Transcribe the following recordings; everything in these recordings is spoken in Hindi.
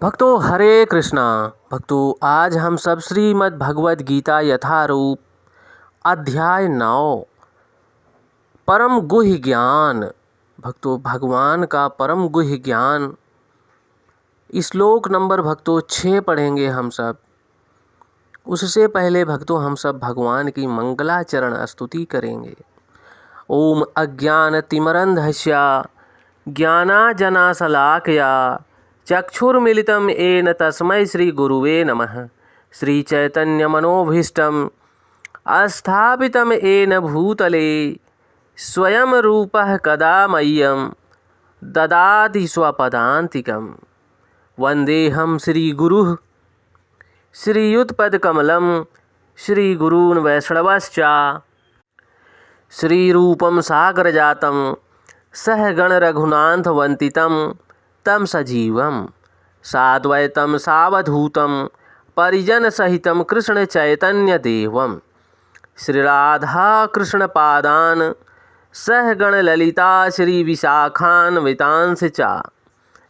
भक्तों हरे कृष्णा। भक्तों आज हम सब श्रीमद् भगवद गीता यथारूप अध्याय 9 परम गुह्य ज्ञान। भक्तों भगवान का परम गुह्य ज्ञान श्लोक नंबर 6 पढ़ेंगे हम सब। उससे पहले भक्तों हम सब भगवान की मंगलाचरण स्तुति करेंगे। ओम अज्ञानतिमिरन्धस्य ज्ञानांजनशलाकया चक्षुर्मिलितं येन तस्मै श्रीगुरुवे नमः। श्रीचैतन्यमनोभीष्टं स्थापितं येन भूतले स्वयं रूपः कदा मह्यं ददाति स्वपदान्तिकं। वन्देऽहं श्रीगुरुः श्रीयुतपदकमलं श्रीगुरून् वैष्णवश्च श्रीरूपं सागरजातं सहगण रघुनाथवन्दितं तं सजीवं साद्वैतं सावधूतं परिजनसहितं कृष्णचैतन्यदेवं श्रीराधाकृष्णपादान् सहगणललिता श्रीविशाखान्वितांश्च।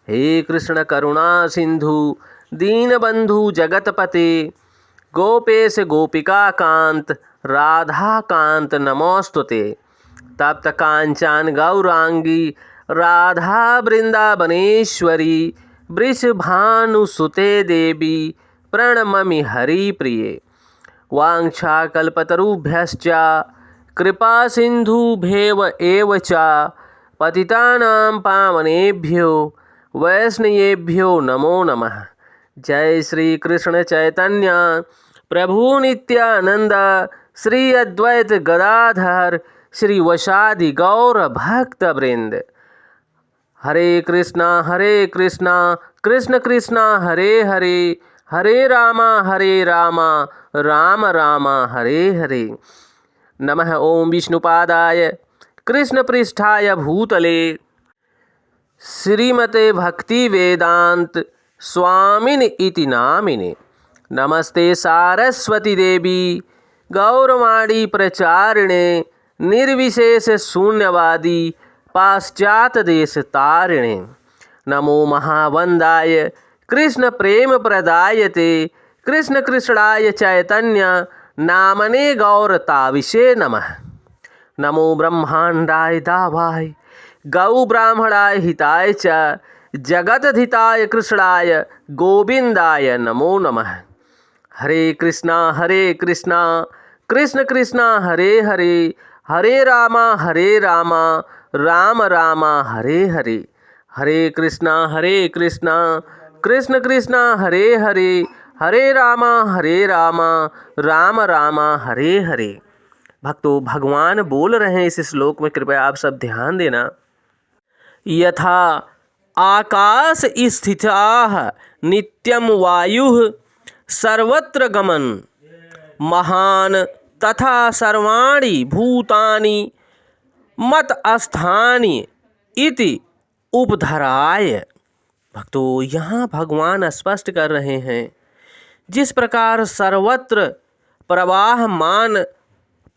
हे कृष्ण करुणा सिंधु दीनबंधु जगतपते गोपेश गोपिकाकांत राधाकांत नमोस्तुते। तप्त कांचन गौरांगी राधा वृंदावनेश्वरी वृषभानुसुते देवी प्रणममि हरिप्रिये। वाञ्छाकल्पतरुभ्यश्च कृपा सिन्धुभ्येव एव च पतितानां पावनेभ्यो वैष्णवेभ्यो नमो नमः। जय श्री कृष्ण चैतन्य प्रभु नित्यानंद श्री अद्वैत गदाधर श्री वशादि गौर भक्त वृंद। हरे कृष्णा कृष्ण कृष्णा हरे हरे हरे रामा राम राम हरे हरे। नमः ओम विष्णुपादाय कृष्णपृष्ठाय भूतले श्रीमते भक्ति वेदांत स्वामिन इति नामिने। नमस्ते सारस्वती देवी गौरवाणी प्रचारिणे निर्विशेष शून्यवादी पाश्चात देश तारिणे। नमो महावंदाय कृष्ण प्रेम प्रदायते कृष्ण कृष्णाय चैतन्य नामने गौरताविषे नमः। नमो ब्रह्मांडाय दावाय गौ ब्राह्मणाय हिताय च जगतधिताय कृष्णाय गोविंदाय नमो नमः। हरे कृष्णा कृष्ण कृष्णा हरे हरे हरे रामा राम राम हरे हरे। हरे कृष्णा कृष्ण कृष्णा हरे हरे हरे रामा राम राम हरे हरे। भक्तों भगवान बोल रहे हैं इस श्लोक में, कृपया आप सब ध्यान देना। यथा आकाश स्थिताः नित्यं वायुः सर्वत्र गमन महान तथा सर्वाणि भूतानि मत अस्थानि इति उपधराय। भक्तों यहाँ भगवान स्पष्ट कर रहे हैं जिस प्रकार सर्वत्र प्रवाहमान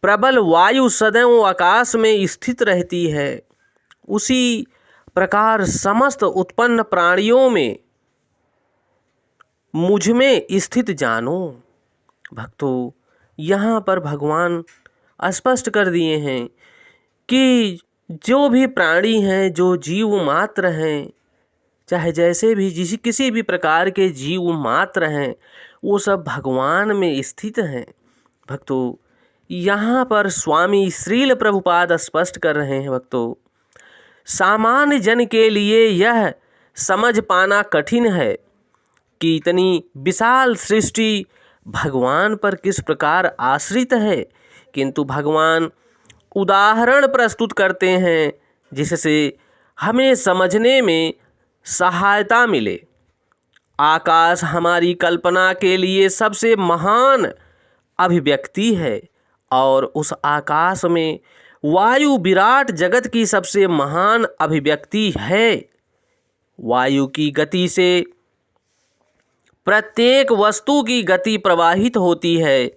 प्रबल वायु सदैव आकाश में स्थित रहती है, उसी प्रकार समस्त उत्पन्न प्राणियों में मुझ में स्थित जानो। भक्तों यहाँ पर भगवान स्पष्ट कर दिए हैं कि जो भी प्राणी हैं, जो जीव मात्र हैं, चाहे जैसे भी किसी भी प्रकार के जीव मात्र हैं, वो सब भगवान में स्थित हैं। भक्तों यहाँ पर स्वामी श्रील प्रभुपाद स्पष्ट कर रहे हैं, भक्तों सामान्य जन के लिए यह समझ पाना कठिन है कि इतनी विशाल सृष्टि भगवान पर किस प्रकार आश्रित है, किंतु भगवान उदाहरण प्रस्तुत करते हैं जिससे हमें समझने में सहायता मिले। आकाश हमारी कल्पना के लिए सबसे महान अभिव्यक्ति है और उस आकाश में वायु विराट जगत की सबसे महान अभिव्यक्ति है। वायु की गति से प्रत्येक वस्तु की गति प्रवाहित होती है,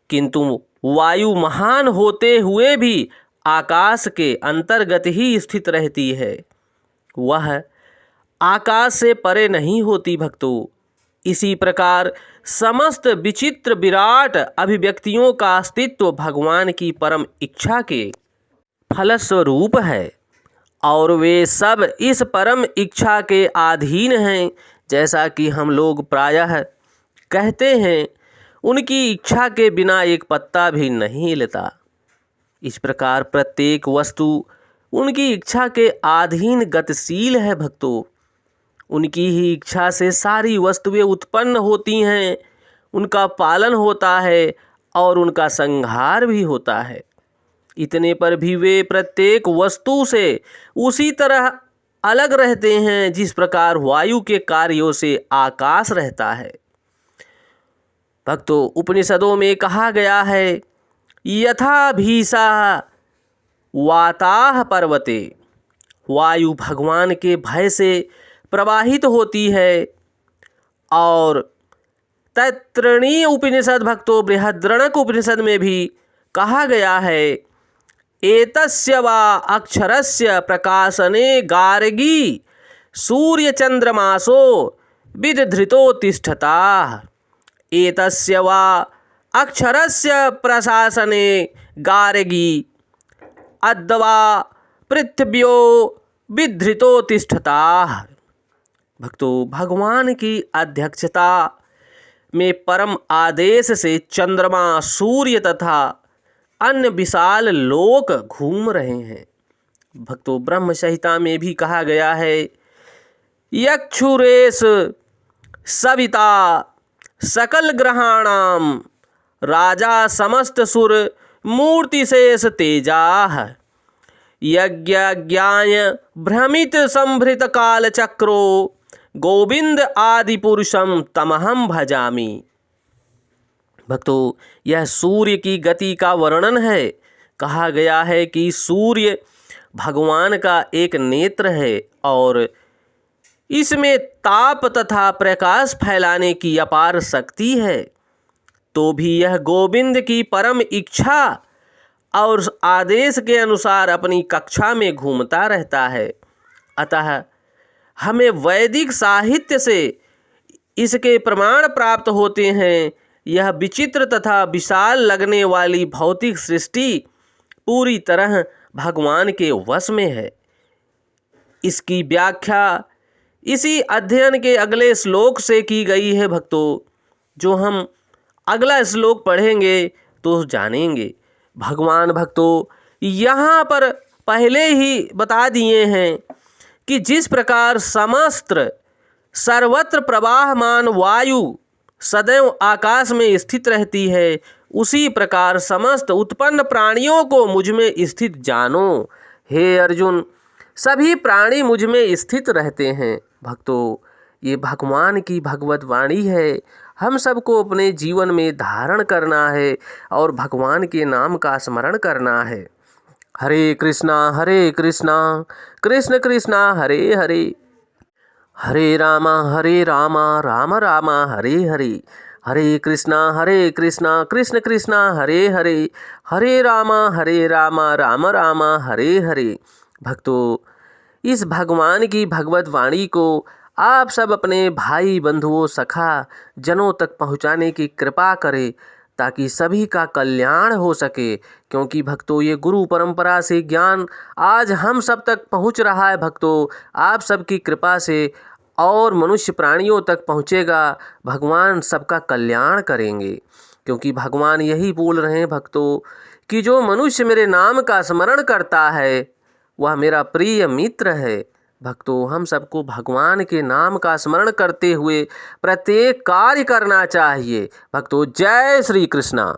किंतु वायु महान होते हुए भी आकाश के अंतर्गत ही स्थित रहती है। वह आकाश से परे नहीं होती भक्तों। इसी प्रकार समस्त विचित्र विराट अभिव्यक्तियों का अस्तित्व भगवान की परम इच्छा के फलस्वरूप है और वे सब इस परम इच्छा के अधीन हैं। जैसा कि हम लोग प्रायः कहते हैं, उनकी इच्छा के बिना एक पत्ता भी नहीं हिलता। इस प्रकार प्रत्येक वस्तु उनकी इच्छा के अधीन गतिशील है भक्तों। उनकी ही इच्छा से सारी वस्तुएं उत्पन्न होती हैं, उनका पालन होता है और उनका संहार भी होता है। इतने पर भी वे प्रत्येक वस्तु से उसी तरह अलग रहते हैं जिस प्रकार वायु के कार्यों से आकाश रहता है। भक्तों, उपनिषदों में कहा गया है, यथा भीषा वाताः पर्वते। वायु भगवान के भय से प्रवाहित होती है। और तैत्तिरीय उपनिषद भक्तों, बृहद्रण्यक उपनिषद में भी कहा गया है, एतस्य वा अक्षरस्य प्रकाशने गार्गी सूर्यचंद्रमासो विदधृतो तिष्ठताः। एतस्य वा अक्षरस्य प्रशासने गार्गी अद्वा पृथिव्यो विधृतो तिष्ठताः। भक्तों, भगवान की अध्यक्षता में परम आदेश से चंद्रमा, सूर्य तथा अन्य विशाल लोक घूम रहे हैं। भक्तों, ब्रह्म संहिता में भी कहा गया है, यक्षुरेश सविता सकल ग्रहाणाम राजा समस्त सुर मूर्तिशेष तेजाः। यज्ञज्ञाय भ्रमित संभृत काल चक्रो गोविंद आदि पुरुषम तमहम भजामि। भक्तों, यह सूर्य की गति का वर्णन है। कहा गया है कि सूर्य भगवान का एक नेत्र है और इसमें ताप तथा प्रकाश फैलाने की अपार शक्ति है। तो भी यह गोविंद की परम इच्छा और आदेश के अनुसार अपनी कक्षा में घूमता रहता है। अतः हमें वैदिक साहित्य से इसके प्रमाण प्राप्त होते हैं। यह विचित्र तथा विशाल लगने वाली भौतिक सृष्टि पूरी तरह भगवान के वश में है। इसकी व्याख्या इसी अध्ययन के अगले श्लोक से की गई है भक्तों, जो हम अगला श्लोक पढ़ेंगे तो जानेंगे। भगवान भक्तों यहाँ पर पहले ही बता दिए हैं कि जिस प्रकार समस्त सर्वत्र प्रवाहमान वायु सदैव आकाश में स्थित रहती है, उसी प्रकार समस्त उत्पन्न प्राणियों को मुझ में स्थित जानो। हे अर्जुन, सभी प्राणी मुझ में स्थित रहते हैं। भक्तों, ये भगवान की भगवत वाणी है। हम सबको अपने जीवन में धारण करना है और भगवान के नाम का स्मरण करना है। हरे कृष्णा कृष्ण कृष्णा हरे हरे, हरे रामा राम राम हरे हरे, हरे कृष्णा कृष्ण कृष्णा हरे हरे, हरे राम राम राम हरे हरे। भक्तों, इस भगवान की भगवत वाणी को आप सब अपने भाई बंधुओं सखा जनों तक पहुँचाने की कृपा करें ताकि सभी का कल्याण हो सके। क्योंकि भक्तों, ये गुरु परंपरा से ज्ञान आज हम सब तक पहुँच रहा है। भक्तों, आप सबकी कृपा से और मनुष्य प्राणियों तक पहुँचेगा। भगवान सबका कल्याण करेंगे। क्योंकि भगवान यही बोल रहे हैं भक्तों कि जो मनुष्य मेरे नाम का स्मरण करता है वह मेरा प्रिय मित्र है। भक्तों, हम सबको भगवान के नाम का स्मरण करते हुए प्रत्येक कार्य करना चाहिए। भक्तों, जय श्री कृष्णा।